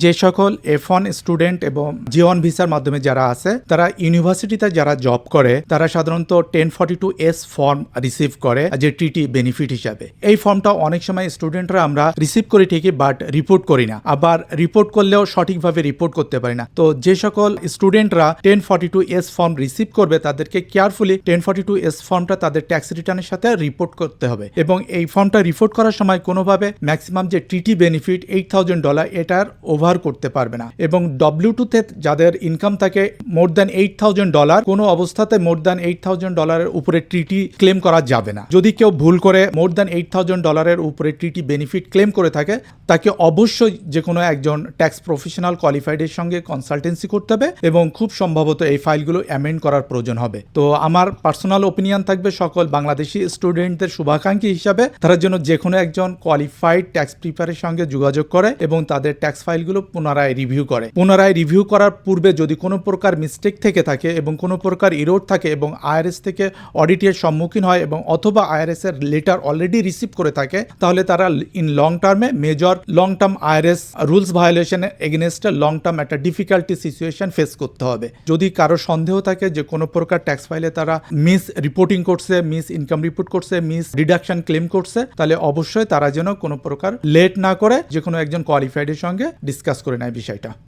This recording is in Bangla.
যে সকল F1 স্টুডেন্ট এবং J1 ভিসার মাধ্যমে যারা আছে তারা ইউনিভার্সিটিতে যারা জব করে তারা সাধারণত 1042S ফর্ম রিসিভ করে যে টিটি বেনিফিট হিসাবে। এই ফর্মটা অনেক সময় স্টুডেন্টরা আমরা রিসিভ করি ঠিকই, বাট রিপোর্ট করি না, আবার রিপোর্ট করলেও সঠিকভাবে রিপোর্ট করতে পারি না। তো যে সকল স্টুডেন্টরা 1042S ফর্ম রিসিভ করবে তাদেরকে কেয়ারফুলি 1042S ফর্মটা তাদের ট্যাক্স রিটার্নের সাথে রিপোর্ট করতে হবে, এবং এই ফর্মটা রিপোর্ট করার সময় কোনোভাবে ম্যাক্সিমাম যে টিটি বেনিফিট $8,000 এটার ওভার করতে পারবে না। এবং W2 যাদের ইনকাম থাকে মোর দ্যান $8,000 কোনো অবস্থাতে মোর দ্যান $8,000 উপরে টিটি ক্লেম করা যাবে না। যদি কেউ ভুল করে মোর দ্যান $8,000 উপরে টিটি বেনিফিট ক্লেম করে থাকে তাকে অবশ্যই যে কোনো একজন ট্যাক্স প্রফেশনাল কোয়ালিফাইডের সঙ্গে কনসালটেন্সি করতে হবে, এবং খুব সম্ভবত এই ফাইলগুলো অ্যামেন্ড করার প্রয়োজন হবে। তো আমার পার্সোনাল ওপিনিয়ন থাকবে সকল বাংলাদেশি স্টুডেন্টদের শুভাকাঙ্ক্ষী হিসাবে তারা যেন যে কোনো একজন কোয়ালিফাইড ট্যাক্স প্রিপারের সঙ্গে যোগাযোগ করে এবং তাদের ট্যাক্স ফাইলগুলো পুনরায় রিভিউ করে। পুনরায় রিভিউ করার পূর্বে যদি কোনো প্রকার মিস্টেক থেকে থাকে এবং কোনো প্রকার ইরোড থাকে এবং আইআরএস থেকে অডিটের সম্মুখীন হয় এবং অথবা আইআরএস এর লেটার অলরেডি রিসিভ করে থাকে, তাহলে তারা ইন লং টার্মে major long term IRS rules ভায়োলেশনের এগেনস্টে লং টার্ম একটা ডিফিকাল্টি সিচুয়েশন ফেস করতে হবে। যদি কারো সন্দেহ থাকে যে কোনো প্রকার ট্যাক্স ফাইলে তারা মিস রিপোর্টিং করছে, মিস ইনকাম রিপোর্ট করছে, মিস ডিডাকশন ক্লেম করছে, তাহলে অবশ্যই তারা যেন কোনো প্রকার লেট না করে যে কোনো একজন কোয়ালিফাইডের সঙ্গে ডিসকাস করে নেয় বিষয়টা।